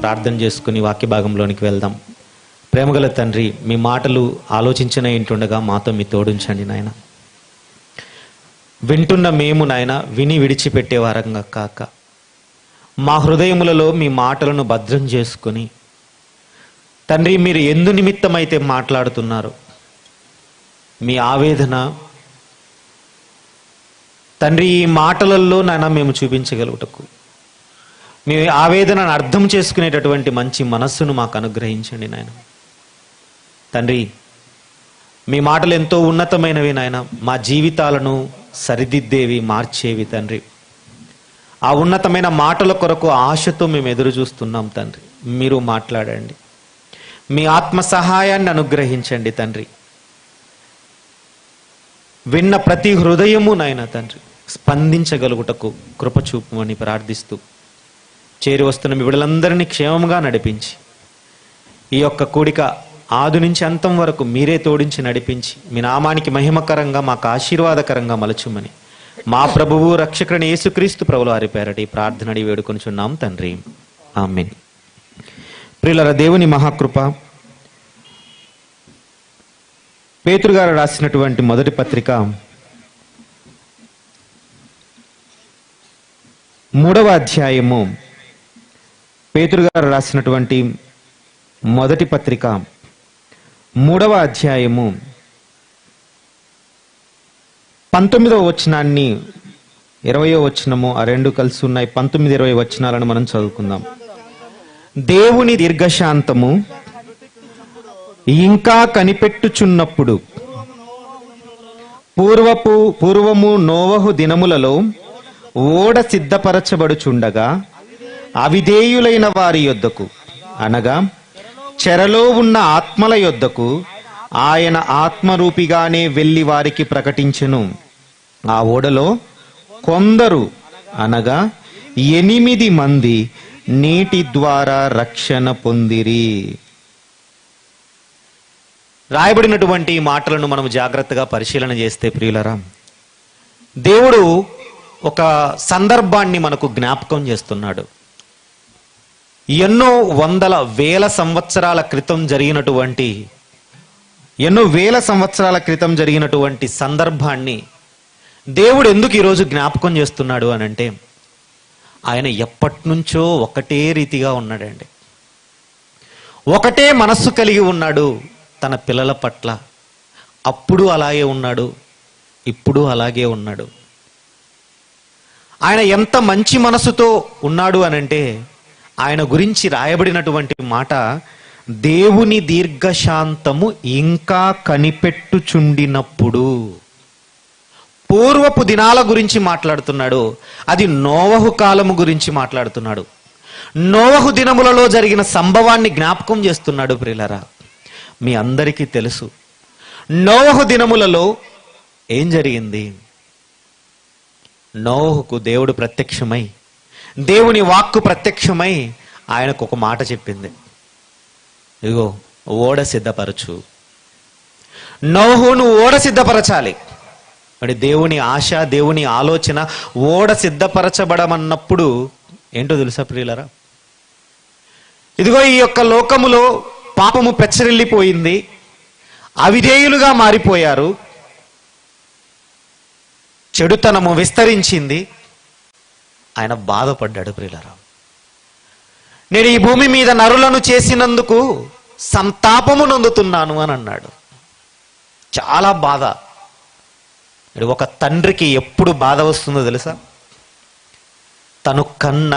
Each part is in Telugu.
ప్రార్థన చేసుకుని వాక్య భాగంలోనికి వెళ్దాం. ప్రేమగల తండ్రి, మీ మాటలు ఆలోచించిన ఇంటుండగా మాతో మీ తోడుంచండి నాయన. వింటున్న మేము నాయన విని విడిచిపెట్టే వారంగా కాక మా హృదయములలో మీ మాటలను భద్రం చేసుకుని తండ్రి, మీరు ఎందు నిమిత్తమైతే మాట్లాడుతున్నారు మీ ఆవేదన తండ్రి ఈ మాటలలో నాయన మేము చూపించగలుగుటకు, మీ ఆవేదనను అర్థం చేసుకునేటటువంటి మంచి మనస్సును మాకు అనుగ్రహించండి నాయన. తండ్రి, మీ మాటలు ఎంతో ఉన్నతమైనవి నాయన, మా జీవితాలను సరిదిద్దేవి, మార్చేవి తండ్రి. ఆ ఉన్నతమైన మాటల కొరకు ఆశతో మేము ఎదురు చూస్తున్నాం తండ్రి. మీరు మాట్లాడండి, మీ ఆత్మ సహాయాన్ని అనుగ్రహించండి తండ్రి. విన్న ప్రతి హృదయము నాయన తండ్రి స్పందించగలుగుటకు కృప చూపమని ప్రార్థిస్తూ చేరి వస్తున్న మీ బిడ్డలందరినీ క్షేమంగా నడిపించి ఈ యొక్క కూడిక ఆది నుంచి అంతం వరకు మీరే తోడించి నడిపించి మీ నామానికి మహిమకరంగా మాకు ఆశీర్వాదకరంగా మలచుమని మా ప్రభువు రక్షకుని యేసుక్రీస్తు ప్రభుల వారి పేరటి ప్రార్థన అడిగి వేడుకొనుచున్నాం తండ్రి, ఆమేన్. ప్రియులారా, దేవుని మహాకృప పేతురు గారు రాసినటువంటి మొదటి పత్రిక 3వ అధ్యాయము, పేతురు గారు రాసినటువంటి మొదటి పత్రిక 3వ అధ్యాయము 19వ వచనాన్ని 20వ వచనము, ఆ రెండు కలిసి ఉన్నాయి. 19-20 వచనాలను మనం చదువుకుందాం. దేవుని దీర్ఘశాంతము ఇంకా కనిపెట్టుచున్నప్పుడు పూర్వము నోవహు దినములలో ఓడ సిద్ధపరచబడుచుండగా అవిధేయులైన వారి యొద్దకు, అనగా చెరలో ఉన్న ఆత్మల యొద్దకు ఆయన ఆత్మరూపిగానే వెళ్ళి వారికి ప్రకటించెను. ఆ ఓడలో కొందరు, అనగా 8 మంది నీటి ద్వారా రక్షణ పొందిరి. రాయబడినటువంటి మాటలను మనం జాగ్రత్తగా పరిశీలన చేస్తే ప్రియులరా, దేవుడు ఒక సందర్భాన్ని మనకు జ్ఞాపకం చేస్తున్నాడు. ఎన్నో వేల సంవత్సరాల క్రితం జరిగినటువంటి సందర్భాన్ని దేవుడు ఎందుకు ఈరోజు జ్ఞాపకం చేస్తున్నాడు అని అంటే, ఆయన ఎప్పటి నుంచో ఒకటే రీతిగా ఉన్నాడండి. ఒకటే మనస్సు కలిగి ఉన్నాడు తన పిల్లల పట్ల. అప్పుడు అలాగే ఉన్నాడు, ఇప్పుడు అలాగే ఉన్నాడు. ఆయన ఎంత మంచి మనసుతో ఉన్నాడు అనంటే, ఆయన గురించి రాయబడినటువంటి మాట, దేవుని దీర్ఘశాంతము ఇంకా కనిపెట్టుచుండినప్పుడు. పూర్వపు దినాల గురించి మాట్లాడుతున్నాడు. అది నోవహు కాలము గురించి మాట్లాడుతున్నాడు. నోవహు దినములలో జరిగిన సంభవాన్ని జ్ఞాపకం చేస్తున్నాడు. ప్రియులారా, మీ అందరికీ తెలుసు నోవహు దినములలో ఏం జరిగింది. నోవహుకు దేవుడు ప్రత్యక్షమై, దేవుని వాక్కు ప్రత్యక్షమై ఆయనకు ఒక మాట చెప్పింది, ఇదిగో ఓడ సిద్ధపరచు. నోవహును ఓడ సిద్ధపరచాలి. మరి దేవుని ఆశ, దేవుని ఆలోచన ఓడ సిద్ధపరచబడమన్నప్పుడు ఏంటో తెలుసా ప్రియులరా? ఇదిగో ఈ యొక్క లోకములో పాపము పెచ్చరిల్లిపోయింది, అవిధేయులుగా మారిపోయారు, చెడుతనము విస్తరించింది. ఆయన బాధపడ్డాడు. ప్రియులరా, నేను ఈ భూమి మీద నరులను చేసినందుకు సంతాపము నొందుతున్నాను అని అన్నాడు. చాలా బాధ. ఒక తండ్రికి ఎప్పుడు బాధ వస్తుందో తెలుసా? తను కన్న,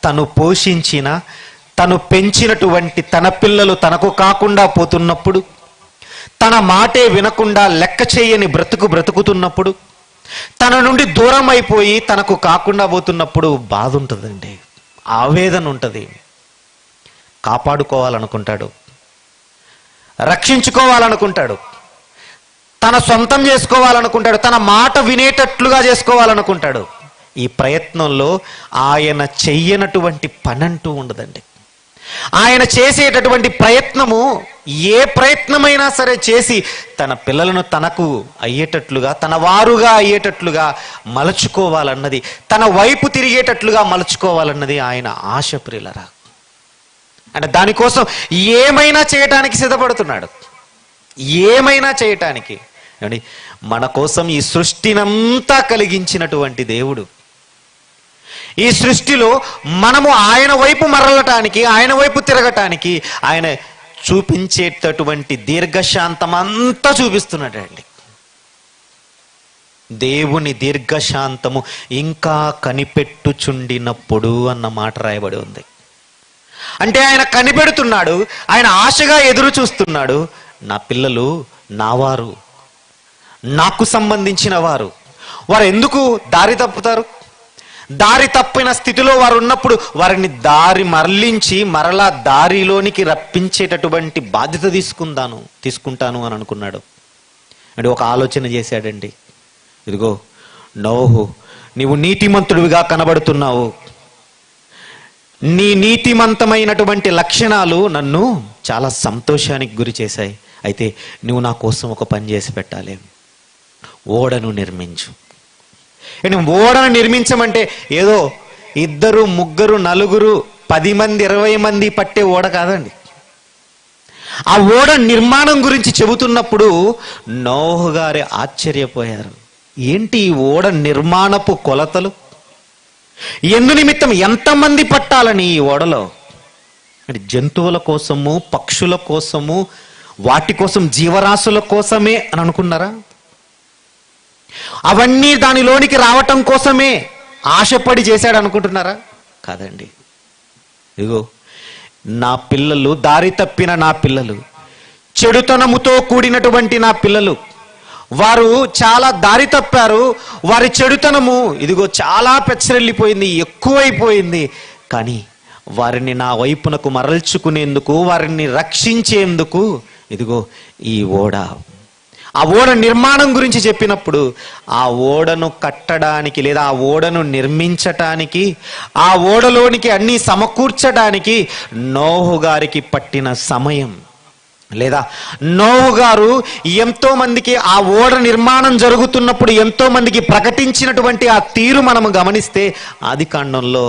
తను పోషించిన, తను పెంచినటువంటి తన పిల్లలు తనకు కాకుండా పోతున్నప్పుడు, తన మాటే వినకుండా లెక్క చేయని బ్రతుకుతున్నప్పుడు, తన నుండి దూరం అయిపోయి తనకు కాకుండా పోతున్నప్పుడు బాధ ఉంటుందండి, ఆవేదన ఉంటుంది. కాపాడుకోవాలనుకుంటాడు, రక్షించుకోవాలనుకుంటాడు, తన సొంతం చేసుకోవాలనుకుంటాడు, తన మాట వినేటట్లుగా చేసుకోవాలనుకుంటాడు. ఈ ప్రయత్నంలో ఆయన చెయ్యనటువంటి పనంటూ ఉండదండి. ఆయన చేసేటటువంటి ప్రయత్నము, ఏ ప్రయత్నమైనా సరే చేసి తన పిల్లలను తనకు అయ్యేటట్లుగా, తన వారుగా అయ్యేటట్లుగా మలుచుకోవాలన్నది, తన వైపు తిరిగేటట్లుగా మలుచుకోవాలన్నది ఆయన ఆశ. ప్రియులరా, అంటే దానికోసం ఏమైనా చేయటానికి సిద్ధపడుతున్నాడు, ఏమైనా చేయటానికి. ఏమండి, మన కోసం ఈ సృష్టినంతా కలిగించినటువంటి దేవుడు, ఈ సృష్టిలో మనము ఆయన వైపు మరలటానికి, ఆయన వైపు తిరగటానికి ఆయన చూపించేటటువంటి దీర్ఘశాంతం అంతా చూపిస్తున్నాడండి. దేవుని దీర్ఘశాంతము ఇంకా కనిపెట్టుచుండినప్పుడు అన్న మాట రాయబడి ఉంది. అంటే ఆయన కనిపెడుతున్నాడు, ఆయన ఆశగా ఎదురు చూస్తున్నాడు. నా పిల్లలు నావారు, నాకు సంబంధించిన వారు, వారు ఎందుకు దారి తప్పుతారు? దారి తప్పిన స్థితిలో వారు ఉన్నప్పుడు వారిని దారి మరలించి మరలా దారిలోనికి రప్పించేటటువంటి బాధ్యత తీసుకుంటాను అని అనుకున్నాడు. అంటే ఒక ఆలోచన చేశాడండి. ఇదిగో నోహు, నీవు నీతిమంతుడివిగా కనబడుతున్నావు, నీ నీతిమంతమైనటువంటి లక్షణాలు నన్ను చాలా సంతోషానికి గురి చేశాయి. అయితే నువ్వు నా కోసం ఒక పని చేసి పెట్టాలి, ఓడను నిర్మించు. ఓడను నిర్మించమంటే ఏదో 2, 3, 4, 10 మంది 20 మంది పట్టే ఓడ కాదండి. ఆ ఓడ నిర్మాణం గురించి చెబుతున్నప్పుడు నోహు గారు ఆశ్చర్యపోయారు. ఏంటి ఈ ఓడ నిర్మాణపు కొలతలు? ఎందు నిమిత్తం ఎంతమంది పట్టాలని ఈ ఓడలో? అంటే జంతువుల కోసము, పక్షుల కోసము, వాటి కోసం, జీవరాశుల కోసమే అని అనుకున్నారా? అవన్నీ దానిలోనికి రావటం కోసమే ఆశపడి చేశాడు అనుకుంటున్నారా? కాదండి. ఇదిగో నా పిల్లలు, దారి తప్పిన నా పిల్లలు, చెడుతనముతో కూడినటువంటి నా పిల్లలు, వారు చాలా దారి తప్పారు. వారి చెడుతనము ఇదిగో చాలా పెచ్చరిల్లిపోయింది, ఎక్కువైపోయింది. కానీ వారిని నా వైపునకు మరల్చుకునేందుకు, వారిని రక్షించేందుకు ఇదిగో ఈ ఓడ. ఆ ఓడ నిర్మాణం గురించి చెప్పినప్పుడు ఆ ఓడను కట్టడానికి లేదా ఆ ఓడను నిర్మించటానికి, ఆ ఓడలోనికి అన్నీ సమకూర్చడానికి నోహు గారికి పట్టిన సమయం, లేదా నోహు గారు ఎంతో మందికి ఆ ఓడ నిర్మాణం జరుగుతున్నప్పుడు ఎంతో మందికి ప్రకటించినటువంటి ఆ తీరు మనము గమనిస్తే ఆదికాండంలో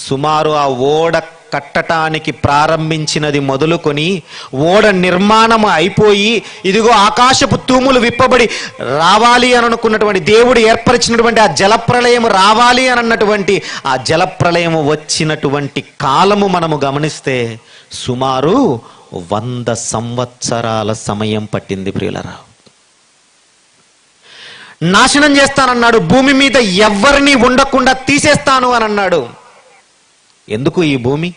సుమారు ఆ ఓడ కట్టటానికి ప్రారంభించినది మొదలుకొని ఓడ నిర్మాణం అయిపోయి ఇదిగో ఆకాశపు తూములు విప్పబడి రావాలి అని అనుకున్నటువంటి, దేవుడు ఏర్పరిచినటువంటి ఆ జలప్రళయం రావాలి అని అన్నటువంటి ఆ జలప్రళయం వచ్చినటువంటి కాలము మనము గమనిస్తే సుమారు 100 సంవత్సరాల సమయం పట్టింది ప్రియులరా. నాశనం చేస్తానన్నాడు, భూమి మీద ఎవరిని ఉండకుండా తీసేస్తాను అని అన్నాడు. ఎందుకు ఈ భూమి?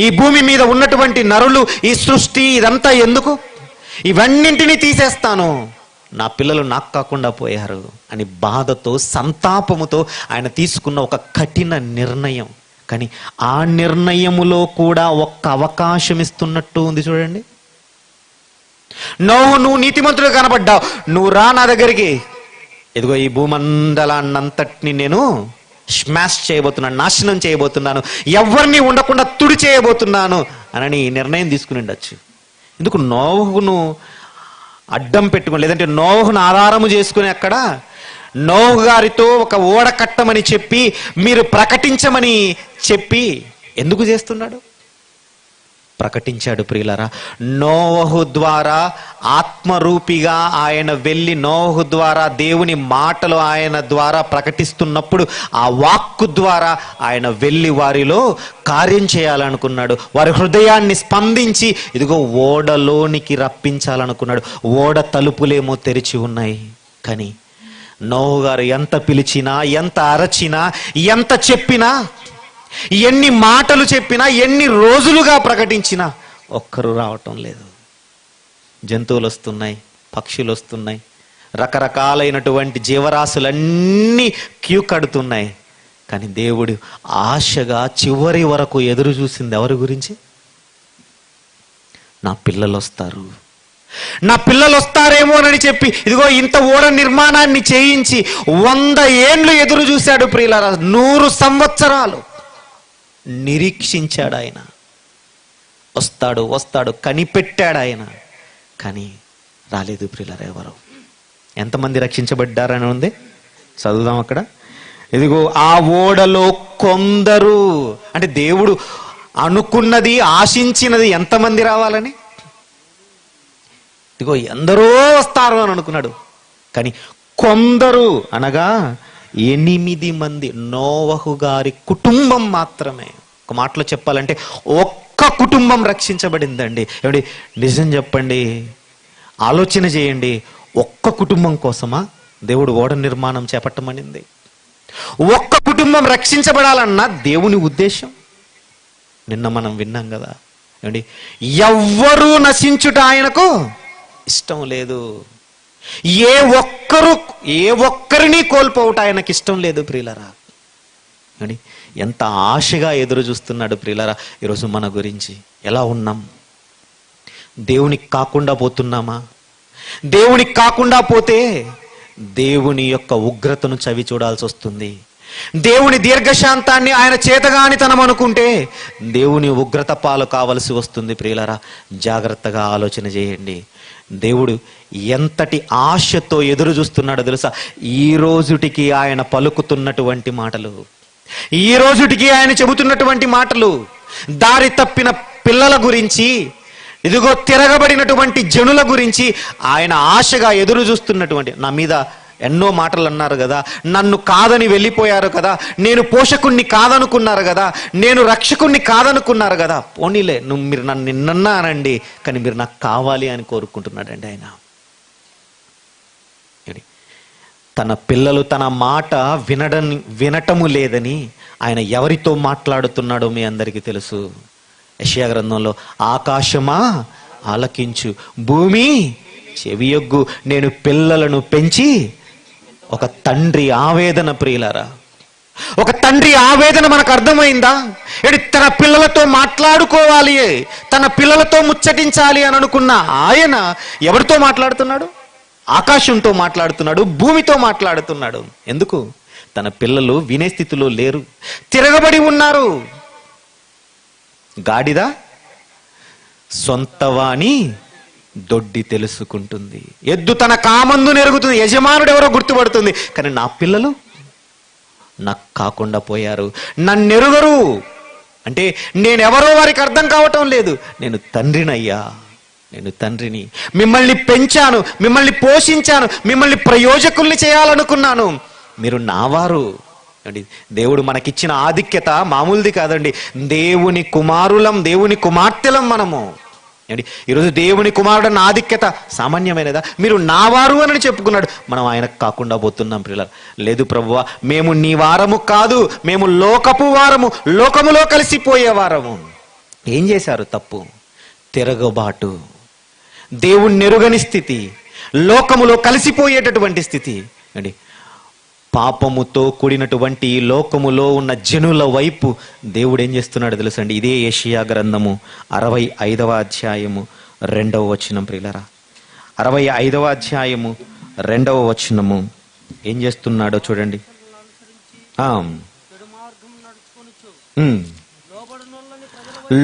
ఈ భూమి మీద ఉన్నటువంటి నరులు, ఈ సృష్టి, ఇదంతా ఎందుకు? ఇవన్నింటినీ తీసేస్తాను, నా పిల్లలు నాకు కాకుండా పోయారు అని బాధతో, సంతాపముతో ఆయన తీసుకున్న ఒక కఠిన నిర్ణయం. కానీ ఆ నిర్ణయములో కూడా ఒక్క అవకాశం ఇస్తున్నట్టు ఉంది చూడండి. నువ్వు నీతిమంతుడు కనబడ్డావు, నువ్వు రా నా దగ్గరికి, ఇదిగో ఈ భూమండలాన్నంతటిని నేను స్మాష్ చేయబోతున్నాను, నాశనం చేయబోతున్నాను, ఎవరిని ఉండకుండా తుడి చేయబోతున్నాను అని నిర్ణయం తీసుకుని ఉండొచ్చు. ఎందుకు నోహును అడ్డం పెట్టుకుని, లేదంటే నోహును ఆధారము చేసుకుని అక్కడ నోహు గారితో ఒక ఓడ కట్టమని చెప్పి, మీరు ప్రకటించమని చెప్పి ఎందుకు చేస్తున్నాడు? ప్రకటించాడు ప్రియులరా. నోవహు ద్వారా ఆత్మరూపిగా ఆయన వెళ్ళి నోవహు ద్వారా దేవుని మాటలు ఆయన ద్వారా ప్రకటిస్తున్నప్పుడు ఆ వాక్కు ద్వారా ఆయన వెళ్ళి వారిలో కార్యం చేయాలనుకున్నాడు. వారి హృదయాన్ని స్పందించి ఇదిగో ఓడలోనికి రప్పించాలనుకున్నాడు. ఓడ తలుపులేమో తెరిచి ఉన్నాయి. కానీ నోవహు గారు ఎంత పిలిచినా, ఎంత అరచినా, ఎంత చెప్పినా, ఎన్ని మాటలు చెప్పినా, ఎన్ని రోజులుగా ప్రకటించినా ఒక్కరు రావటం లేదు. జంతువులు వస్తున్నాయి, పక్షులు వస్తున్నాయి, రకరకాలైనటువంటి జీవరాశులన్నీ క్యూ కడుతున్నాయి. కానీ దేవుడు ఆశగా చివరి వరకు ఎదురు చూసింది ఎవరి గురించి? నా పిల్లలు వస్తారు, నా పిల్లలు వస్తారేమోనని చెప్పి ఇదిగో ఇంత ఓడ నిర్మాణాన్ని చేయించి 100 ఏండ్లు ఎదురు చూశాడు ప్రియులారా. 100 సంవత్సరాలు నిరీక్షించాడు ఆయన. వస్తాడు వస్తాడు కనిపెట్టాడు ఆయన. కానీ రాలేదు ప్రియులారా. ఎవరు, ఎంతమంది రక్షించబడ్డారని ఉంది, చదువుదాం అక్కడ. ఇదిగో ఆ ఓడలో కొందరు, అంటే దేవుడు అనుకున్నది, ఆశించినది ఎంతమంది రావాలని? ఇదిగో ఎందరో వస్తారు అని అనుకున్నాడు. కానీ కొందరు అనగా 8 మంది, నోవహు గారి కుటుంబం మాత్రమే. ఒక మాటలో చెప్పాలంటే ఒక్క కుటుంబం రక్షించబడిందండి. ఏమండి, నిజం చెప్పండి, ఆలోచన చేయండి. ఒక్క కుటుంబం కోసమా దేవుడు ఓడ నిర్మాణం చేపట్టమనింది? ఒక్క కుటుంబం రక్షించబడాలన్న దేవుని ఉద్దేశం. నిన్న మనం విన్నాం కదా, ఏమండి, ఎవ్వరూ నశించుట ఆయనకు ఇష్టం లేదు. ఏ ఒక్కరిని కోల్పోవుట ఆయనకి ఇష్టం లేదు ప్రియులరా. ఏమండి, ఎంత ఆశగా ఎదురు చూస్తున్నాడు ప్రియులరా. ఈరోజు మన గురించి ఎలా ఉన్నాం? దేవునికి కాకుండా పోతున్నామా? దేవునికి కాకుండా పోతే దేవుని యొక్క ఉగ్రతను చవి చూడాల్సి వస్తుంది. దేవుని దీర్ఘశాంతాన్ని, ఆయన చేతగానితనం అనుకుంటే దేవుని ఉగ్రత పాలు కావలసి వస్తుంది ప్రియులరా. జాగ్రత్తగా ఆలోచన చేయండి. దేవుడు ఎంతటి ఆశతో ఎదురు చూస్తున్నాడో తెలుసా? ఈ రోజుటికి ఆయన పలుకుతున్నటువంటి మాటలు, ఈ రోజుటికి ఆయన చెబుతున్నటువంటి మాటలు, దారి తప్పిన పిల్లల గురించి, ఇదిగో తిరగబడినటువంటి జనుల గురించి ఆయన ఆశగా ఎదురు చూస్తున్నటువంటి. నా మీద ఎన్నో మాటలు అన్నారు కదా, నన్ను కాదని వెళ్ళిపోయారు కదా, నేను పోషకుణ్ణి కాదనుకున్నారు కదా, నేను రక్షకుణ్ణి కాదనుకున్నారు కదా. పోనీలే, మీరు నన్ను నిన్నన్నా అనండి, కానీ మీరు నాకు కావాలి అని కోరుకుంటున్నాడండి ఆయన. తన పిల్లలు తన మాట వినటము లేదని ఆయన ఎవరితో మాట్లాడుతున్నాడో మీ అందరికీ తెలుసు. యెషయా గ్రంథంలో, ఆకాశమా ఆలకించు, భూమి చెవియొగ్గు, నేను పిల్లలను పెంచి. ఒక తండ్రి ఆవేదన ప్రియులారా, ఒక తండ్రి ఆవేదన మనకు అర్థమైందా? తన పిల్లలతో మాట్లాడుకోవాలి, తన పిల్లలతో ముచ్చటించాలి అని అనుకున్న ఆయన ఎవరితో మాట్లాడుతున్నాడు? ఆకాశంతో మాట్లాడుతున్నాడు, భూమితో మాట్లాడుతున్నాడు. ఎందుకు? తన పిల్లలు వినే స్థితిలో లేరు, తిరగబడి ఉన్నారు. గాడిద సొంతవాణి దొడ్డి తెలుసుకుంటుంది, ఎద్దు తన కామందు నెరుగుతుంది, యజమానుడు ఎవరో గుర్తుపడుతుంది. కానీ నా పిల్లలు నాకు కాకుండా పోయారు, నన్నెరుగరు. అంటే నేనెవరో వారికి అర్థం కావటం లేదు. నేను తండ్రినయ్యా, నేను తండ్రిని, మిమ్మల్ని పెంచాను, మిమ్మల్ని పోషించాను, మిమ్మల్ని ప్రయోజకుల్ని చేయాలనుకున్నాను, మీరు నావారు. అండి, దేవుడు మనకిచ్చిన ఆధిక్యత మామూలుది కాదండి. దేవుని కుమారులం, దేవుని కుమార్తెలం మనము. అండి, ఈరోజు దేవుని కుమారుడన్న ఆధిక్యత సామాన్యమైనదా? మీరు నావారు అని చెప్పుకున్నాడు, మనం ఆయనకు కాకుండా పోతున్నాం ప్రియులారా. లేదు ప్రభువా, మేము నీ వారము కాదు, మేము లోకపు వారము, లోకములో కలిసిపోయే వారము. ఏం చేశారు? తప్పు, తిరగబాటు, దేవుణ్ణి ఎరుగని స్థితి, లోకములో కలిసిపోయేటటువంటి స్థితి. అండి, పాపముతో కూడినటువంటి లోకములో ఉన్న జనుల వైపు దేవుడు ఏం చేస్తున్నాడు తెలుసండి? ఇదే యెషయా గ్రంథము 65వ అధ్యాయము 2వ వచనం ప్రియులారా. 65వ అధ్యాయము 2వ వచనము ఏం చేస్తున్నాడో చూడండి.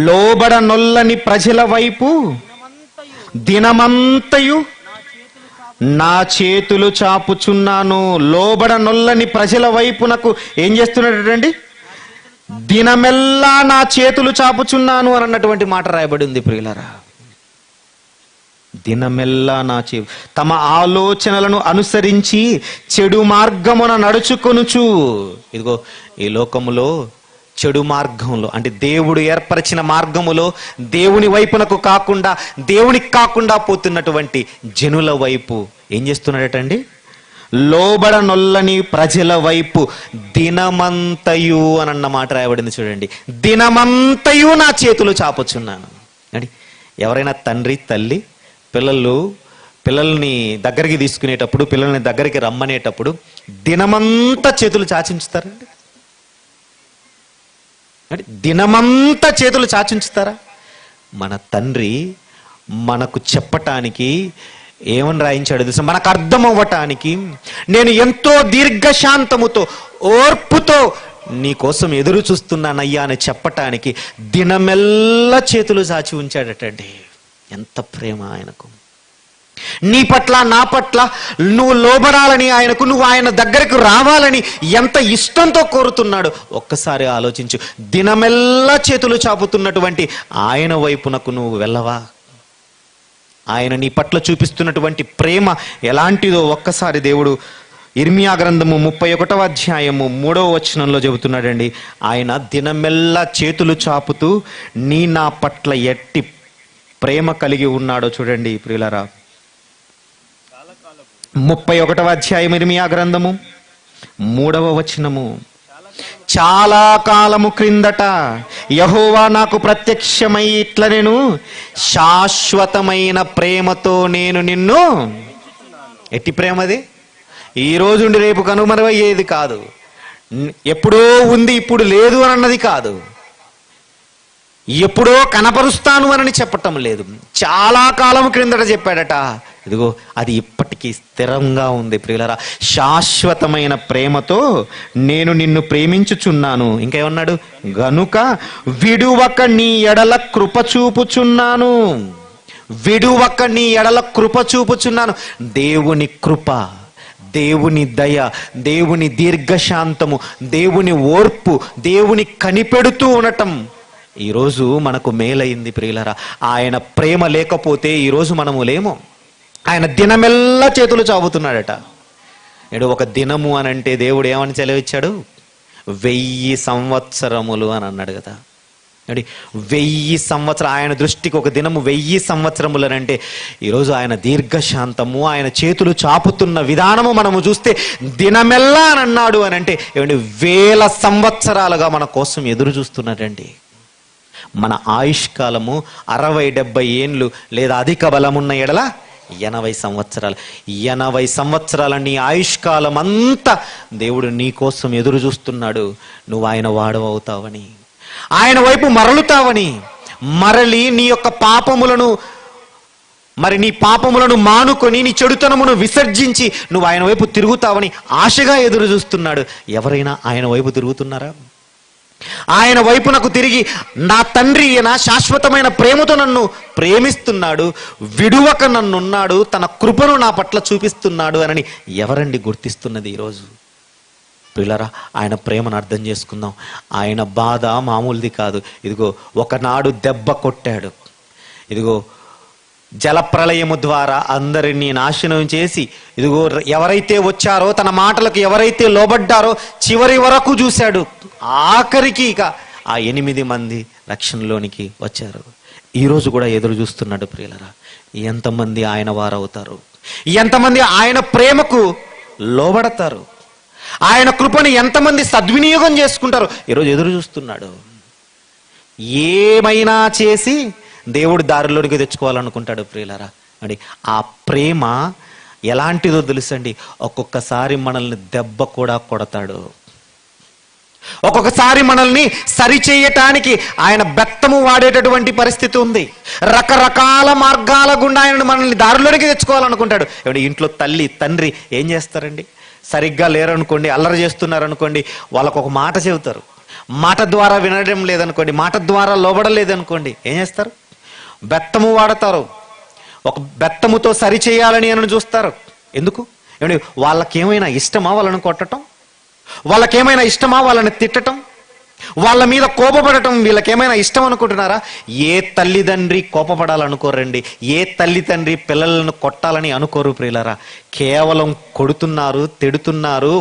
లోబడనొల్లని ప్రజల వైపు దినమంతయు నా చేతులు చాపుచున్నాను. లోబడనొల్లని ప్రజల వైపునకు ఏం చేస్తున్నాడండి? దినమెల్లా నా చేతులు చాపుచున్నాను అని అన్నటువంటి మాట రాయబడి ఉంది ప్రియులారా. దినమెల్లా నా తమ ఆలోచనలను అనుసరించి చెడు మార్గమున నడుచుకొనుచు. ఇదిగో ఈ లోకములో చెడు మార్గంలో, అంటే దేవుడు ఏర్పరిచిన మార్గములో దేవుని వైపునకు కాకుండా, దేవునికి కాకుండా పోతున్నటువంటి జనుల వైపు ఏం చేస్తున్నాడటండి? లోబడనొల్లని ప్రజల వైపు దినమంతయు అని అన్న మాట రాయబడింది చూడండి. దినమంతయు నా చేతులు చాపుచున్నాను. అంటే ఎవరైనా తండ్రి తల్లి పిల్లల్ని దగ్గరికి తీసుకునేటప్పుడు, పిల్లల్ని దగ్గరికి రమ్మనేటప్పుడు దినమంతా చేతులు చాచించుతారండి? దినమంతా చేతులు చాచించుతారా? మన తండ్రి మనకు చెప్పటానికి ఏమని రాయించాడు తెలుసా? మనకు అర్థం అవ్వటానికి, నేను ఎంతో దీర్ఘశాంతముతో ఓర్పుతో నీ కోసం ఎదురు చూస్తున్నానయ్యా అని చెప్పటానికి దినమెల్లా చేతులు చాచి ఉంచాడటండి. ఎంత ప్రేమ ఆయనకు! నీ పట్ల నా పట్ల నువ్వు లోబడాలని, ఆయనకు నువ్వు ఆయన దగ్గరకు రావాలని ఎంత ఇష్టంతో కోరుతున్నాడు ఒక్కసారి ఆలోచించు. దినమెల్లా చేతులు చాపుతున్నటువంటి ఆయన వైపునకు నువ్వు వెళ్ళవా? ఆయన నీ పట్ల చూపిస్తున్నటువంటి ప్రేమ ఎలాంటిదో ఒక్కసారి దేవుడు ఇర్మియా గ్రంథము 31వ అధ్యాయము 3వ వచనంలో చెబుతున్నాడండి. ఆయన దినమెల్లా చేతులు చాపుతూ నా పట్ల ఎట్టి ప్రేమ కలిగి ఉన్నాడో చూడండి ప్రియులారా. 31వ అధ్యాయం ఇర్మియా గ్రంథము 3వ వచనము. చాలా కాలము క్రిందట యెహోవా నాకు ప్రత్యక్షమై ఇట్ల నేను శాశ్వతమైన ప్రేమతో నేను నిన్ను. ఎట్టి ప్రేమది? ఈ రోజుండి రేపు కనుమరుగయ్యేది కాదు, ఎప్పుడో ఉంది ఇప్పుడు లేదు అని అన్నది కాదు, ఎప్పుడో కనపరుస్తాను అని చెప్పటం లేదు. చాలా కాలం క్రిందట చెప్పాడట. ఇదిగో అది ఇప్పటికీ స్థిరంగా ఉంది ప్రియులరా. శాశ్వతమైన ప్రేమతో నేను నిన్ను ప్రేమించుచున్నాను. ఇంకేమన్నాడు? గనుక విడువక నీ ఎడల కృప చూపుచున్నాను. విడువక నీ ఎడల కృప చూపుచున్నాను. దేవుని కృప, దేవుని దయ, దేవుని దీర్ఘశాంతము, దేవుని ఓర్పు, దేవుని కనిపెడుతూ ఉండటం ఈరోజు మనకు మేలైంది ప్రియులరా. ఆయన ప్రేమ లేకపోతే ఈరోజు మనము లేము. ఆయన దినమెల్లా చేతులు చాపుతున్నాడట. నేడు ఒక దినము అని అంటే దేవుడు ఏమని సెలవిచ్చాడు? 1000 సంవత్సరములు అని అన్నాడు కదా. 1000 సంవత్సరం, ఆయన దృష్టికి ఒక దినము 1000 సంవత్సరములు అని అంటే ఈరోజు ఆయన దీర్ఘశాంతము, ఆయన చేతులు చాపుతున్న విధానము మనము చూస్తే దినమెల్లా అని అన్నాడు అని అంటే ఏమండి 1000 సంవత్సరాలుగా మన కోసం ఎదురు చూస్తున్నాడండి. మన ఆయుష్కాలము 60-70 ఏండ్లు లేదా అధిక బలమున్న ఎడల 80 సంవత్సరాలు. 80 సంవత్సరాల నీ ఆయుష్కాలం అంతా దేవుడు నీ కోసం ఎదురు చూస్తున్నాడు. నువ్వు ఆయన వాడవవుతావని, ఆయన వైపు మరలుతావని, మరలి నీ యొక్క పాపములను, మరి నీ పాపములను మానుకొని నీ చెడుతనమును విసర్జించి నువ్వు ఆయన వైపు తిరుగుతావని ఆశగా ఎదురు చూస్తున్నాడు. ఎవరైనా ఆయన వైపు తిరుగుతున్నారా? ఆయన వైపునకు తిరిగి నా తండ్రి నా శాశ్వతమైన ప్రేమతో నన్ను ప్రేమిస్తున్నాడు, విడువక నన్నున్నాడు, తన కృపను నా పట్ల చూపిస్తున్నాడు అని ఎవరండి గుర్తిస్తున్నది ఈరోజు? పిల్లరా, ఆయన ప్రేమను అర్థం చేసుకుందాం. ఆయన బాధ మామూలుది కాదు. ఇదిగో ఒకనాడు దెబ్బ కొట్టాడు. ఇదిగో జలప్రళయము ద్వారా అందరినీ నాశనం చేసి, ఇదిగో ఎవరైతే వచ్చారో, తన మాటలకు ఎవరైతే లోబడ్డారో చివరి వరకు చూశాడు. ఆఖరికి ఇక ఆ 8 మంది రక్షణలోనికి వచ్చారు. ఈరోజు కూడా ఎదురు చూస్తున్నాడు ప్రియులరా. ఎంతమంది ఆయన వారవుతారు? ఎంతమంది ఆయన ప్రేమకు లోబడతారు? ఆయన కృపను ఎంతమంది సద్వినియోగం చేసుకుంటారు? ఈరోజు ఎదురు చూస్తున్నాడు. ఏమైనా చేసి దేవుడు దారిలోనికి తెచ్చుకోవాలనుకుంటాడు ప్రియులారా. అండి, ఆ ప్రేమ ఎలాంటిదో తెలుసండి. ఒక్కొక్కసారి మనల్ని దెబ్బ కూడా కొడతాడు. ఒక్కొక్కసారి మనల్ని సరిచేయటానికి ఆయన బెత్తము వాడేటటువంటి పరిస్థితి ఉంది. రకరకాల మార్గాల గుండా ఆయన మనల్ని దారిలోనికి తెచ్చుకోవాలనుకుంటాడు. ఏమంటే ఇంట్లో తల్లి తండ్రి ఏం చేస్తారండి? సరిగ్గా లేరనుకోండి, అల్లరి చేస్తున్నారనుకోండి, వాళ్ళకు ఒక మాట చెబుతారు. మాట ద్వారా వినడం లేదనుకోండి, మాట ద్వారా లోబడలేదనుకోండి, ఏం చేస్తారు? బెత్తము వాడతారు. ఒక బెత్తముతో సరి చేయాలని అని చూస్తారు. ఎందుకు? ఏమండి వాళ్ళకేమైనా ఇష్టమా వాళ్ళని కొట్టడం? వాళ్ళకేమైనా ఇష్టమా వాళ్ళని తిట్టడం? వాళ్ళ మీద కోపపడటం వీళ్ళకేమైనా ఇష్టం అనుకుంటున్నారా? ఏ తల్లిదండ్రి కోపపడాలనుకోరండి. ఏ తల్లి తండ్రి పిల్లలను కొట్టాలని అనుకోరు ప్రియులారా. కేవలం కొడుతున్నారు, తిడుతున్నారు,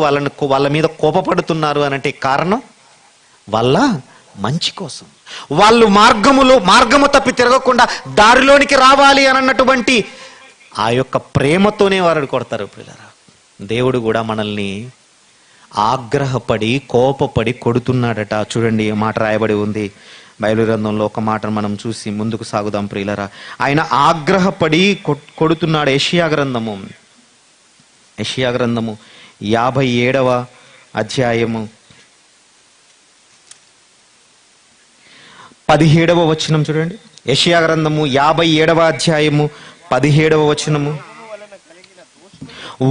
వాళ్ళ మీద కోపపడుతున్నారు అనంటే కారణం వాళ్ళ మంచి కోసం. వాళ్ళు మార్గము తప్పి తిరగకుండా దారిలోనికి రావాలి అన్నటువంటి ఆ యొక్క ప్రేమతోనే వారు కొడతారు ప్రియులారా. దేవుడు కూడా మనల్ని ఆగ్రహపడి కోపపడి కొడుతున్నాడట. చూడండి, ఈ మాట రాయబడి ఉంది బైబిల్ గ్రంథంలో. ఒక మాటను మనం చూసి ముందుకు సాగుదాం ప్రియులారా. ఆయన ఆగ్రహపడి కొడుతున్నాడు. యెషయా గ్రంథము 57వ అధ్యాయము 17వ వచనం చూడండి. యెషయా గ్రంథము 57వ అధ్యాయము 17వ వచనము.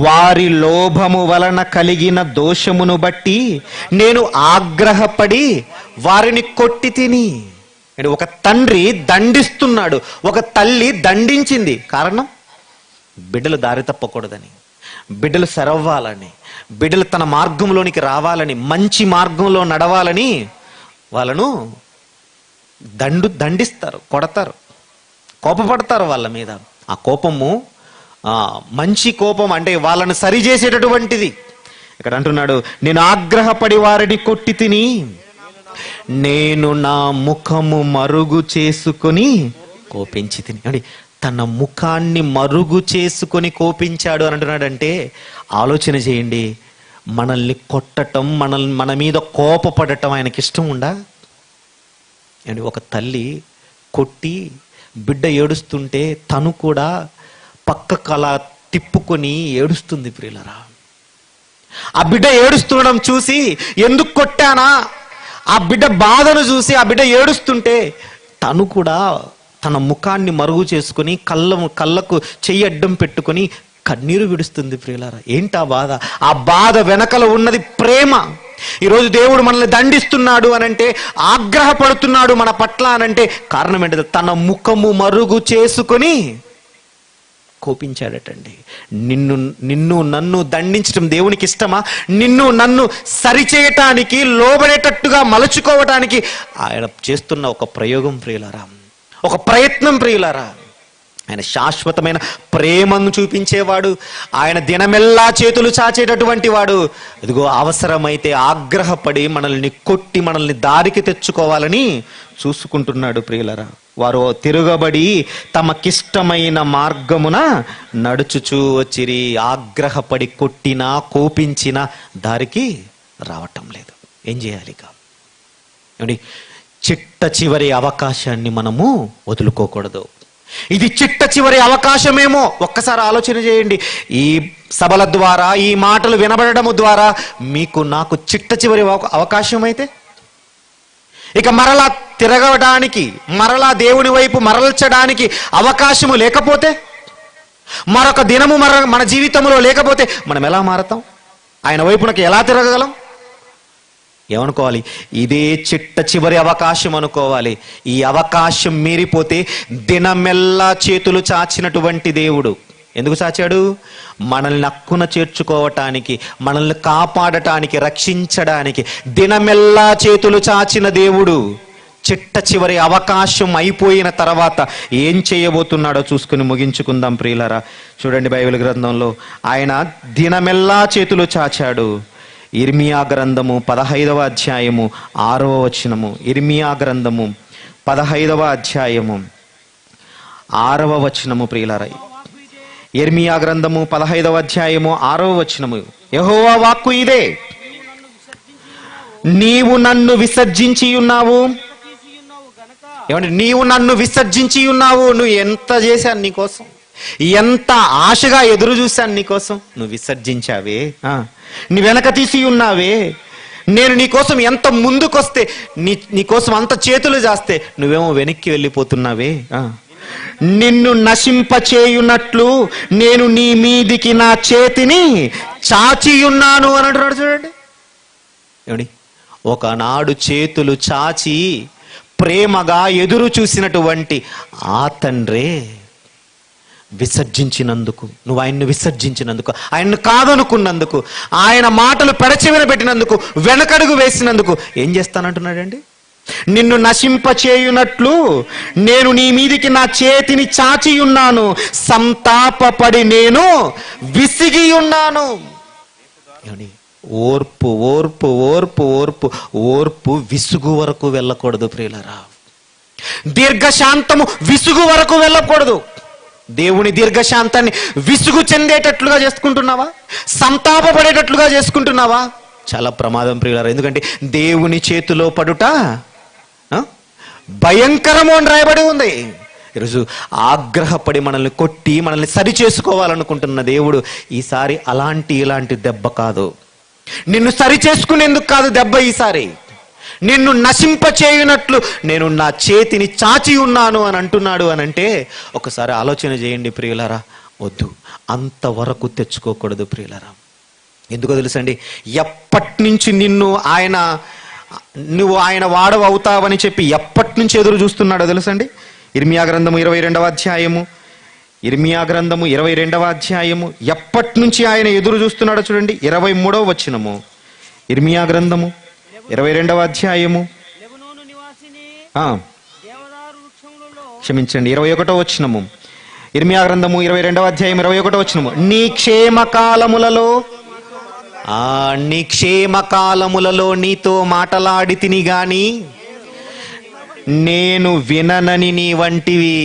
వారి లోభము వలన కలిగిన దోషమును బట్టి నేను ఆగ్రహపడి వారిని కొట్టి తిని. ఒక తండ్రి దండిస్తున్నాడు, ఒక తల్లి దండించింది. కారణం బిడ్డలు దారి తప్పకూడదని, బిడ్డలు సరవ్వాలని, బిడ్డలు తన మార్గంలోనికి రావాలని, మంచి మార్గంలో నడవాలని వాళ్ళను దండిస్తారు, కొడతారు, కోపపడతారు వాళ్ళ మీద. ఆ కోపము మంచి కోపం అంటే వాళ్ళను సరిచేసేటటువంటిది. ఇక్కడ అంటున్నాడు, నేను ఆగ్రహపడి వారిని కొట్టి తిని నేను నా ముఖము మరుగు చేసుకొని కోపించి తిని. అంటే తన ముఖాన్ని మరుగు చేసుకొని కోపించాడు అని అంటున్నాడంటే ఆలోచన చేయండి. మనల్ని కొట్టటం, మన మీద కోపపడటం ఆయనకి ఇష్టం ఉందా? అండి ఒక తల్లి కొట్టి బిడ్డ ఏడుస్తుంటే తను కూడా పక్కకు అలా తిప్పుకొని ఏడుస్తుంది ప్రియులరా. ఆ బిడ్డ ఏడుస్తుండడం చూసి ఎందుకు కొట్టానా, ఆ బిడ్డ బాధను చూసి ఆ బిడ్డ ఏడుస్తుంటే తను కూడా తన ముఖాన్ని మరుగు చేసుకొని కళ్ళకు చెయ్యి అడ్డం పెట్టుకొని కన్నీరు విడుస్తుంది ప్రియులారా. ఏంటి ఆ బాధ? ఆ బాధ వెనకల ఉన్నది ప్రేమ. ఈరోజు దేవుడు మనల్ని దండిస్తున్నాడు అనంటే, ఆగ్రహపడుతున్నాడు మన పట్ల అనంటే కారణం ఏంటంటే తన ముఖము మరుగు చేసుకొని కోపించాడటండి. నిన్ను నన్ను దండించడం దేవునికి ఇష్టమా? నిన్ను నన్ను సరిచేయటానికి, లోబడేటట్టుగా మలుచుకోవటానికి ఆయన చేస్తున్న ఒక ప్రయోగం ప్రియులారా, ఒక ప్రయత్నం ప్రియులారా. ఆయన శాశ్వతమైన ప్రేమను చూపించేవాడు. ఆయన దినమెల్లా చేతులు చాచేటటువంటి వాడు. ఇదిగో అవసరమైతే ఆగ్రహపడి మనల్ని కొట్టి మనల్ని దారికి తెచ్చుకోవాలని చూసుకుంటున్నాడు ప్రియులరా. వారు తిరుగబడి తమకిష్టమైన మార్గమున నడుచుచూ వచ్చిరి. ఆగ్రహపడి కొట్టినా కోపించినా దారికి రావటం లేదు. ఏం చేయాలి? ఇక చిట్ట చివరి అవకాశాన్ని మనము వదులుకోకూడదు. ఇది చిట్ట చివరి అవకాశమేమో. ఒక్కసారి ఆలోచన చేయండి. ఈ సభల ద్వారా, ఈ మాటలు వినబడము ద్వారా మీకు నాకు చిట్ట చివరి అవకాశం అయితే, ఇక మరలా తిరగడానికి, మరలా దేవుని వైపు మరల్చడానికి అవకాశము లేకపోతే, మరొక దినము మన జీవితంలో లేకపోతే మనం ఎలా మారతాం? ఆయన వైపునకు ఎలా తిరగగలం? ఏమనుకోవాలి? ఇదే చిట్ట చివరి అవకాశం అనుకోవాలి. ఈ అవకాశం మీరిపోతే దినమెల్లా చేతులు చాచినటువంటి దేవుడు ఎందుకు చాచాడు? మనల్ని హక్కున చేర్చుకోవటానికి, మనల్ని కాపాడటానికి, రక్షించడానికి దినమెల్లా చేతులు చాచిన దేవుడు చిట్ట చివరి అవకాశం అయిపోయిన తర్వాత ఏం చేయబోతున్నాడో చూసుకుని ముగించుకుందాం ప్రియులరా. చూడండి బైబిల్ గ్రంథంలో ఆయన దినమెల్లా చేతులు చాచాడు. ఇర్మియా గ్రంథము 15వ అధ్యాయము 6వ వచనము. ఇర్మియా గ్రంథము 15వ అధ్యాయము 6వ వచనము ప్రియులారా. ఇర్మియా గ్రంథము 15వ అధ్యాయము 6వ వచనము. యెహోవా వాక్కు ఇదే, నీవు నన్ను విసర్జించి ఉన్నావు. ఏమంటే నీవు నన్ను విసర్జించి ఉన్నావు. నువ్వు ఎంత చేశాను నీకోసం, ఎంత ఆశగా ఎదురు చూశాను నీకోసం, నువ్వు విసర్జించావే. నీ వెనక తీసి ఉన్నావే. నేను నీకోసం ఎంత ముందుకొస్తే, నీకోసం అంత చేతులు చేస్తే నువ్వేమో వెనక్కి వెళ్ళిపోతున్నావే. నిన్ను నశింపచేయునట్లు నేను నీ మీదికి నా చేతిని చాచియున్నాను అని అంటున్నాడు. చూడండి ఏమండి, ఒకనాడు చేతులు చాచి ప్రేమగా ఎదురు చూసినటువంటి ఆ తండ్రే విసర్జించినందుకు, నువ్వు ఆయన్ని విసర్జించినందుకు, ఆయన్ను కాదనుకున్నందుకు, ఆయన మాటలు పెడచెవిన పెట్టినందుకు, వెనకడుగు వేసినందుకు ఏం చేస్తానంటున్నాడండి? నిన్ను నశింపచేయునట్లు నేను నీ మీదికి నా చేతిని చాచి ఉన్నాను, సంతాపపడి నేను విసిగి ఉన్నాను. ఓర్పు ఓర్పు ఓర్పు ఓర్పు ఓర్పు విసుగు వరకు వెళ్ళకూడదు ప్రియులరా. దీర్ఘశాంతము విసుగు వరకు వెళ్ళకూడదు. దేవుని దీర్ఘశాంతాన్ని విసుగు చెందేటట్లుగా చేసుకుంటున్నావా? సంతాపపడేటట్లుగా చేసుకుంటున్నావా? చాలా ప్రమాదం ప్రియులారా. ఎందుకంటే దేవుని చేతిలో పడుట భయంకరము అని రాయబడి ఉంది. ఈరోజు ఆగ్రహపడి మనల్ని కొట్టి మనల్ని సరి చేసుకోవాలనుకుంటున్న దేవుడు ఈసారి ఇలాంటి దెబ్బ కాదు. నిన్ను సరి చేసుకునేందుకు కాదు దెబ్బ ఈసారి. నిన్ను నశింపచేయునట్లు నేను నా చేతిని చాచి ఉన్నాను అని అంటున్నాడు అని అంటే ఒకసారి ఆలోచన చేయండి ప్రియులారా. వద్దు, అంతవరకు తెచ్చుకోకూడదు ప్రియులారా. ఎందుకో తెలుసండి, ఎప్పటి నుంచి నువ్వు ఆయన వాడవు అవుతావని చెప్పి ఎప్పటి నుంచి ఎదురు చూస్తున్నాడో తెలుసండి. ఇర్మియా గ్రంథము 22వ అధ్యాయము ఇర్మియా గ్రంథము 22వ అధ్యాయము ఎప్పటి నుంచి ఆయన ఎదురు చూస్తున్నాడో చూడండి. 23వ వచనము. ఇర్మియా గ్రంథము 22వ అధ్యాయము క్షమించండి 21వ వచనము. ఇర్మియా గ్రంథము 22వ అధ్యాయం 21వ వచనము. నీ క్షేమకాలములలో నీతో మాటలాడి తిని గాని నేను విననని నీ వంటివి.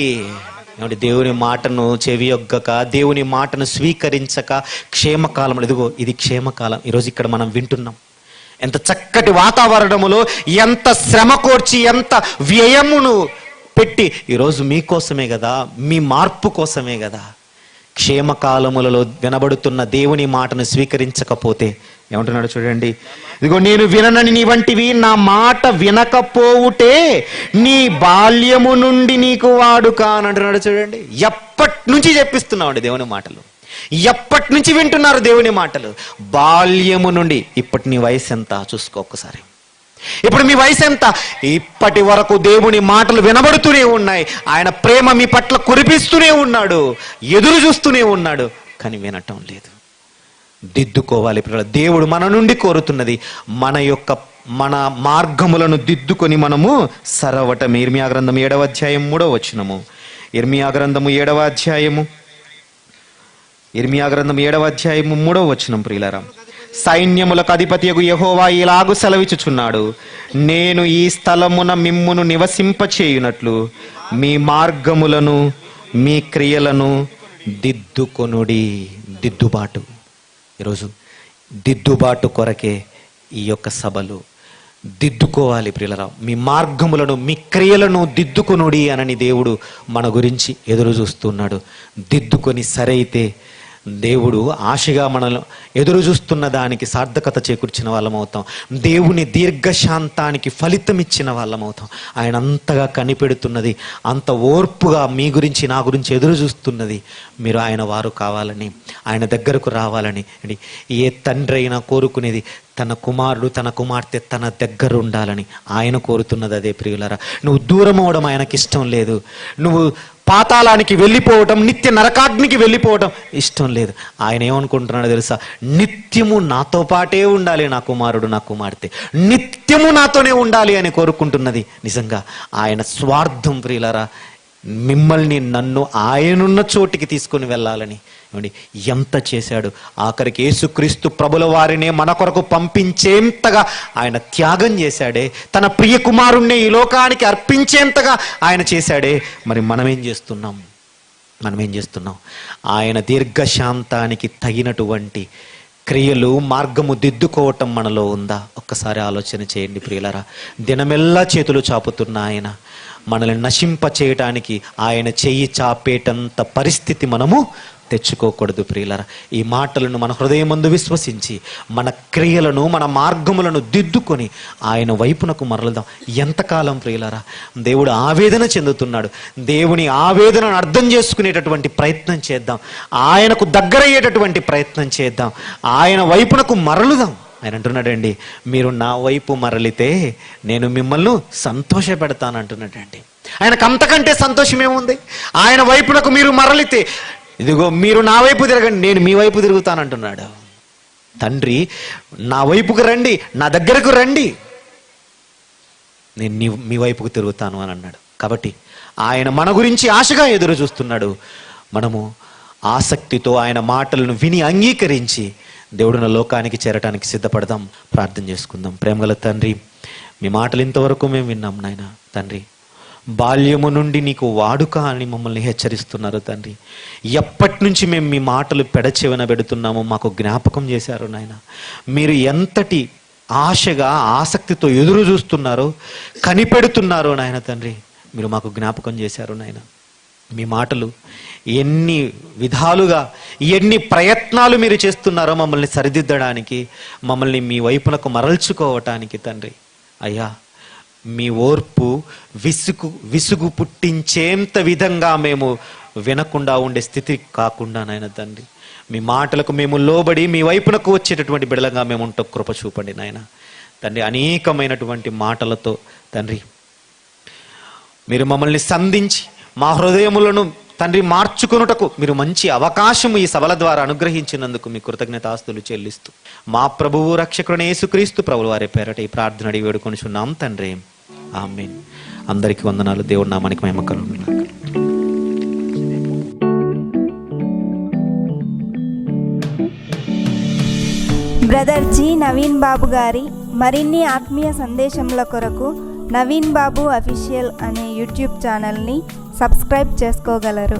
దేవుని మాటను చెవియొగ్గక, దేవుని మాటను స్వీకరించక క్షేమకాలం. ఇదిగో ఇది క్షేమకాలం. ఈరోజు ఇక్కడ మనం వింటున్నాం. ఎంత చక్కటి వాతావరణములో, ఎంత శ్రమ కోర్చి, ఎంత వ్యయమును పెట్టి ఈరోజు మీకోసమే కదా, మీ మార్పు కోసమే కదా. క్షేమకాలములలో వినబడుతున్న దేవుని మాటను స్వీకరించకపోతే ఏమంటున్నాడు చూడండి. ఇదిగో నేను విననని నీ వంటివి, నా మాట వినకపోవుటే నీ బాల్యము నుండి నీకు వాడుక అని అంటున్నాడు చూడండి. ఎప్పటి నుంచి చెప్పిస్తున్నామండి దేవుని మాటలు, ఎప్పటి నుంచి వింటున్నారు దేవుని మాటలు? బాల్యము నుండి. ఇప్పటి నీ వయసు ఎంత చూసుకో ఒక్కసారి. ఇప్పుడు మీ వయసు ఎంత? ఇప్పటి వరకు దేవుని మాటలు వినబడుతూనే ఉన్నాయి. ఆయన ప్రేమ మీ పట్ల కురిపిస్తూనే ఉన్నాడు, ఎదురు చూస్తూనే ఉన్నాడు, కానీ వినటం లేదు. దిద్దుకోవాలి పిల్లలు. దేవుడు మన నుండి కోరుతున్నది మన మార్గములను దిద్దుకొని మనము సరవటం. ఇర్మియా గ్రంథం 7వ అధ్యాయం 3వ వచనము. ఇర్మియా గ్రంథము 7వ అధ్యాయము 3వ వచనం. ప్రియులారా, సైన్యములకు అధిపతియగు యెహోవా ఇలాగు సెలవిచ్చుచున్నాడు, నేను ఈ స్థలమున మిమ్మును నివసింపచేయునట్లు మీ మార్గములను మీ క్రియలను దిద్దుకొనుడి. దిద్దుబాటు. ఈరోజు దిద్దుబాటు కొరకే ఈ యొక్క సభలు. దిద్దుకోవాలి ప్రియులరా. మీ మార్గములను మీ క్రియలను దిద్దుకొనుడి అనని దేవుడు మన గురించి ఎదురు చూస్తున్నాడు. దిద్దుకొని సరైతే దేవుడు ఆశగా మనల్ని ఎదురు చూస్తున్న దానికి సార్థకత చేకూర్చిన వాళ్ళం అవుతాం. దేవుని దీర్ఘశాంతానికి ఫలితం ఇచ్చిన వాళ్ళం అవుతాం. ఆయన అంతగా కనిపెడుతున్నది, అంత ఓర్పుగా మీ గురించి నా గురించి ఎదురు చూస్తున్నది. మీరు ఆయన వారు కావాలని, ఆయన దగ్గరకు రావాలని. ఏ తండ్రి అయినా కోరుకునేది తన కుమారుడు తన కుమార్తె తన దగ్గర ఉండాలని. ఆయన కోరుతున్నది అదే ప్రియులారా. నువ్వు దూరం అవడం ఆయనకి ఇష్టం లేదు. నువ్వు పాతాళానికి వెళ్ళిపోవటం, నిత్య నరకాగ్నికి వెళ్ళిపోవటం ఇష్టం లేదు. ఆయన ఏమనుకుంటున్నాడో తెలుసా? నిత్యము నాతో పాటే ఉండాలి నా కుమారుడు నా కుమార్తె, నిత్యము నాతోనే ఉండాలి అని కోరుకుంటున్నది. నిజంగా ఆయన స్వార్థం ప్రియులారా. మిమ్మల్ని నన్ను ఆయనున్న చోటికి తీసుకొని వెళ్ళాలని ఎంత చేశాడు. ఆఖరికి యేసుక్రీస్తు ప్రభుల వారినే మన కొరకు పంపించేంతగా ఆయన త్యాగం చేశాడే, తన ప్రియ కుమారుణ్ణి ఈ లోకానికి అర్పించేంతగా ఆయన చేశాడే. మరి మనమేం చేస్తున్నాం? ఆయన దీర్ఘశాంతానికి తగినటువంటి క్రియలు, మార్గము దిద్దుకోవటం మనలో ఉందా? ఒక్కసారి ఆలోచన చేయండి ప్రియులారా. దినమెల్లా చేతులు చాపుతున్న ఆయన మనల్ని నశింప చేయటానికి ఆయన చెయ్యి చాపేటంత పరిస్థితి మనము తెచ్చుకోకూడదు ప్రియులారా. ఈ మాటలను మన హృదయమందు విశ్వసించి మన క్రియలను మన మార్గములను దిద్దుకొని ఆయన వైపునకు మరలుదాం. ఎంతకాలం ప్రియులారా? దేవుడు ఆవేదన చెందుతున్నాడు. దేవుని ఆవేదనను అర్థం చేసుకునేటటువంటి ప్రయత్నం చేద్దాం. ఆయనకు దగ్గరయ్యేటటువంటి ప్రయత్నం చేద్దాం. ఆయన వైపునకు మరలుదాం. ఆయన అంటున్నాడండి, మీరు నా వైపు మరలితే నేను మిమ్మల్ని సంతోషపెడతానంటున్నాడండి. ఆయనకు అంతకంటే సంతోషం ఏముంది? ఆయన వైపునకు మీరు మరలితే, ఇదిగో మీరు నా వైపు తిరగండి, నేను మీ వైపు తిరుగుతానంటున్నాడు. తండ్రి నా వైపుకు రండి, నా దగ్గరకు రండి, నేను మీ వైపుకు తిరుగుతాను అని అన్నాడు. కాబట్టి ఆయన మన గురించి ఆశగా ఎదురు చూస్తున్నాడు. మనము ఆసక్తితో ఆయన మాటలను విని అంగీకరించి దేవుడున్న లోకానికి చేరటానికి సిద్ధపడదాం. ప్రార్థన చేసుకుందాం. ప్రేమగల తండ్రి, మీ మాటలు ఇంతవరకు మేము విన్నాం నాయన. తండ్రి, బాల్యము నుండి నీకు వాడుక అని మమ్మల్ని హెచ్చరిస్తున్నారు తండ్రి. ఎప్పటి నుంచి మేము మీ మాటలు పెడచెవిన పెడుతున్నామో మాకు జ్ఞాపకం చేశారు నాయన. మీరు ఎంతటి ఆశగా ఆసక్తితో ఎదురు చూస్తున్నారో, కనిపెడుతున్నారో నాయన తండ్రి, మీరు మాకు జ్ఞాపకం చేశారు నాయన. మీ మాటలు ఎన్ని విధాలుగా ఎన్ని ప్రయత్నాలు మీరు చేస్తున్నారో మమ్మల్ని సరిదిద్దడానికి, మమ్మల్ని మీ వైపునకు మరల్చుకోవటానికి తండ్రి. అయ్యా, మీ ఓర్పు విసుగు పుట్టించేంత విధంగా మేము వినకుండా ఉండే స్థితి కాకుండా నాయన తండ్రి, మీ మాటలకు మేము లోబడి మీ వైపునకు వచ్చేటటువంటి బిడలంగా మేము ఉంటూ కృప చూపండి నాయన తండ్రి. అనేకమైనటువంటి మాటలతో తండ్రి మీరు మమ్మల్ని సంధించి మా హృదయములను తండ్రి మార్చుకొనుటకు మీరు మంచి అవకాశం ఈ సభల ద్వారా అనుగ్రహించినందుకు మీ కృతజ్ఞతాస్తులు చెల్లిస్తూ మా ప్రభువు రక్షకుడైన యేసుక్రీస్తు ప్రభుల వారి పేరట ఈ ప్రార్థన అడిగి వేడుకొనుచున్నాం తండ్రి, ఆమేన్. అందరికీ వందనాలు. దేవుడి నామానికి మహిమ కలుగును గాక. బ్రదర్ జి నవీన్ బాబు గారి మరిన్ని ఆత్మీయ సందేశముల కొరకు నవీన్ బాబు అఫీషియల్ అనే యూట్యూబ్ ఛానల్ని సబ్స్క్రైబ్ చేసుకోగలరు.